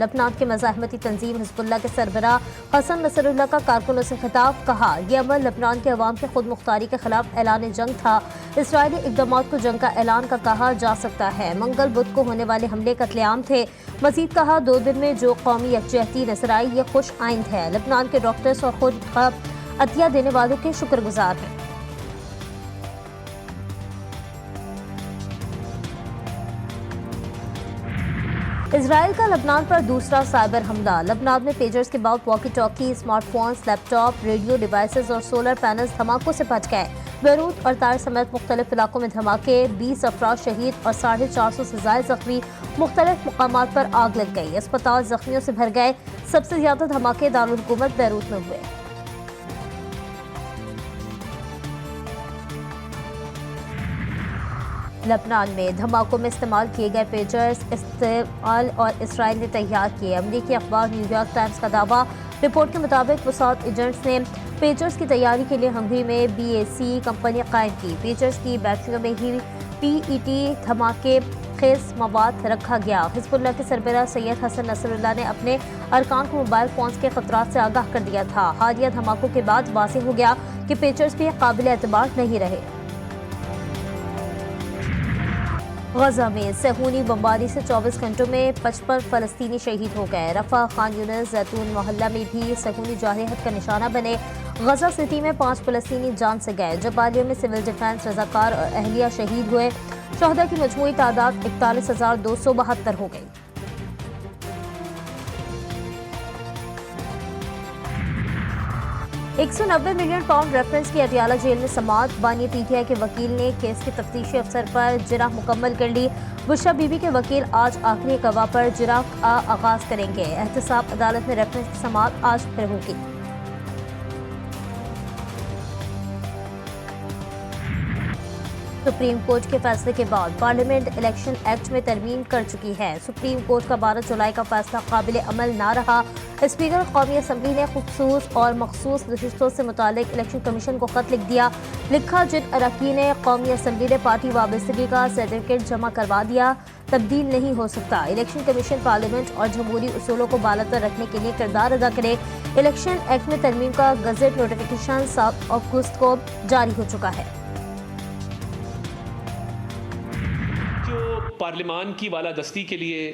لبنان کے مزاحمتی تنظیم حزب اللہ کے سربراہ حسن نصراللہ کا کارکنوں سے خطاب، کہا یہ عمل لبنان کے عوام کے خود مختاری کے خلاف اعلان جنگ تھا۔ اسرائیلی اقدامات کو جنگ کا اعلان کا کہا جا سکتا ہے۔ منگل بدھ کو ہونے والے حملے قتل عام تھے۔ مزید کہا 2 دن میں جو قومی یکجہتی نظر آئی یہ خوش آئند ہے۔ لبنان کے ڈاکٹرز اور خود عطیہ دینے والوں کے شکر گزار ہیں۔ اسرائیل کا لبنان پر دوسرا سائبر حملہ۔ لبنان میں پیجرز کے بعد واکی ٹاکی، اسمارٹ فونز، لیپ ٹاپ، ریڈیو ڈیوائسز اور سولر پینلز دھماکوں سے بچ گئے۔ بیروت اور طائر سمیت مختلف علاقوں میں دھماکے، 20 افراد شہید اور 450 سے زائد زخمی۔ مختلف مقامات پر آگ لگ گئی، اسپتال زخمیوں سے بھر گئے۔ سب سے زیادہ دھماکے دارالحکومت بیروت میں ہوئے۔ لبنان میں دھماکوں میں استعمال کیے گئے پیجرز استعمال اور اسرائیل نے تیار کیے۔ امریکی اخبار نیو یارک ٹائمز کا دعویٰ۔ رپورٹ کے مطابق وساط ایجنٹس نے پیجرز کی تیاری کے لیے ہنگری میں BAC کمپنی قائم کی۔ پیجرز کی بیٹریوں میں ہی PET دھماکے خیز مواد رکھا گیا۔ حزب اللہ کے سربراہ سید حسن نصراللہ نے اپنے ارکان کو موبائل فونز کے خطرات سے آگاہ کر دیا تھا۔ حالیہ دھماکوں کے بعد واضح ہو گیا کہ پیجرز بھی قابل اعتبار نہیں رہے۔ غزہ میں صہیونی بمباری سے 24 گھنٹوں میں 55 فلسطینی شہید ہو گئے۔ رفح، خان یونس، زیتون محلہ میں بھی صہیونی جارحیت کا نشانہ بنے۔ غزہ سٹی میں 5 فلسطینی جان سے گئے۔ جبالیہ میں سول ڈیفنس رضاکار اور اہلیہ شہید ہوئے۔ شہداء کی مجموعی تعداد 41,272 ہو گئی۔ £190 ملین ریفرنس کی اڈیالہ جیل میں سماعت۔ بانی PTI کے وکیل نے کیس کے تفتیشی افسر پر جرح مکمل کر لی۔ بشریٰ بی بی کے وکیل آج آخری گواہ پر جرح کا آغاز کریں گے۔ احتساب عدالت میں ریفرنس کی سماعت آج پھر ہوگی۔ سپریم کورٹ کے فیصلے کے بعد پارلیمنٹ الیکشن ایکٹ میں ترمیم کر چکی ہے۔ سپریم کورٹ کا 12 جولائی کا فیصلہ قابل عمل نہ رہا۔ اسپیکر قومی اسمبلی نے خصوص اور مخصوص نشستوں سے متعلق الیکشن کمیشن کو خط لکھ دیا۔ لکھا جن اراکین قومی اسمبلی نے پارٹی وابستگی کا سرٹیفکیٹ جمع کروا دیا تبدیل نہیں ہو سکتا۔ الیکشن کمیشن پارلیمنٹ اور جمہوری اصولوں کو بالاتر رکھنے کے لیے کردار ادا کرے۔ الیکشن ایکٹ میں ترمیم کا گزٹ نوٹیفیکیشن 7 اگست کو جاری ہو چکا ہے۔ پارلیمان کی بالادستی کے لیے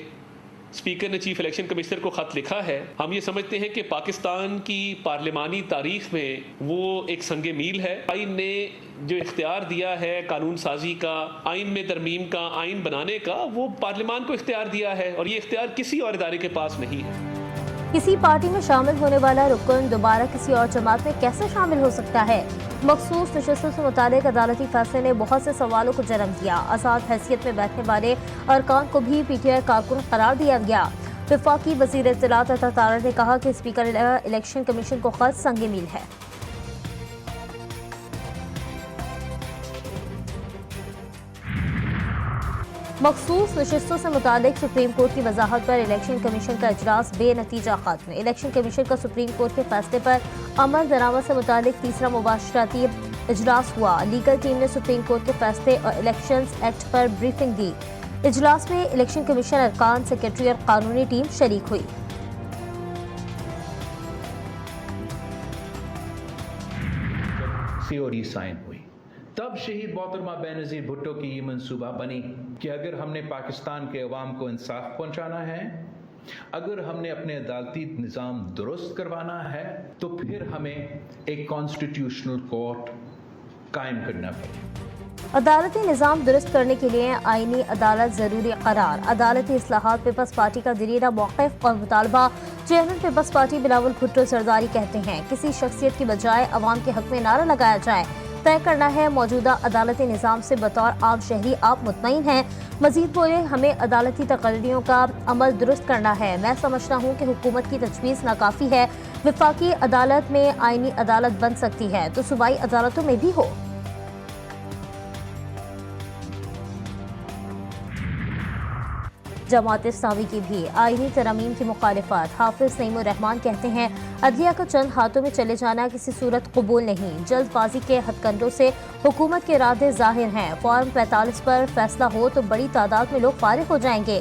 اسپیکر نے چیف الیکشن کمشنر کو خط لکھا ہے۔ ہم یہ سمجھتے ہیں کہ پاکستان کی پارلیمانی تاریخ میں وہ ایک سنگ میل ہے۔ آئین نے جو اختیار دیا ہے قانون سازی کا، آئین میں ترمیم کا، آئین بنانے کا، وہ پارلیمان کو اختیار دیا ہے اور یہ اختیار کسی اور ادارے کے پاس نہیں ہے۔ کسی پارٹی میں شامل ہونے والا رکن دوبارہ کسی اور جماعت میں کیسے شامل ہو سکتا ہے؟ مخصوص نشستوں سے متعلق عدالتی فیصلے نے بہت سے سوالوں کو جنم دیا۔ آزاد حیثیت میں بیٹھنے والے ارکان کو بھی PTI کارکن قرار دیا گیا۔ وفاقی وزیر اطلاعات عطا طاہر نے کہا کہ اسپیکر الیکشن کمیشن کو خط سنگ میل ہے۔ مخصوص نشستوں سے متعلق سپریم کورٹ کی وضاحت پر الیکشن کمیشن کا اجلاس بے نتیجہ ختم۔ الیکشن کمیشن کا سپریم کورٹ کے فیصلے پر عمل درآمد سے متعلق تیسرا مباشرتی اجلاس ہوا۔ لیگل ٹیم نے سپریم کورٹ کے فیصلے اور الیکشنز ایکٹ پر بریفنگ دی۔ اجلاس میں الیکشن کمیشن ارکان، سیکریٹری اور قانونی ٹیم شریک ہوئی۔ COD سائن ہوئی تب شہید محترمہ بینظیر بھٹو کی یہ منصوبہ بنی کہ اگر ہم نے پاکستان کے عوام کو انصاف پہنچانا ہے، اگر ہم نے اپنے عدالتی نظام درست کروانا ہے تو پھر ہمیں ایک کانسٹیٹیوشنل کورٹ قائم کرنا پڑے۔ عدالتی نظام درست کرنے کے لیے آئینی عدالت ضروری قرار۔ عدالتی اصلاحات پیپلز پارٹی کا دیرینہ موقف اور مطالبہ۔ Chairman Peoples Party Bilawal Bhutto Zardari کہتے ہیں کسی شخصیت کی بجائے عوام کے حق میں نعرہ لگایا جائے۔ طے کرنا ہے موجودہ عدالتی نظام سے بطور عام شہری آپ مطمئن ہیں؟ مزید بولے ہمیں عدالتی تقرریوں کا عمل درست کرنا ہے۔ میں سمجھتا ہوں کہ حکومت کی تجویز ناکافی ہے۔ وفاقی عدالت میں آئینی عدالت بن سکتی ہے تو صوبائی عدالتوں میں بھی ہو۔ جماعت اسلامی کی بھی آئینی ترامیم کی مخالفت۔ حافظ نعیم الرحمان کہتے ہیں عدلیہ کا چند ہاتھوں میں چلے جانا کسی صورت قبول نہیں۔ جلد بازی کے ہتھ کنڈوں سے حکومت کے ارادے ظاہر ہیں۔ فارم 45 پر فیصلہ ہو تو بڑی تعداد میں لوگ فارغ ہو جائیں گے۔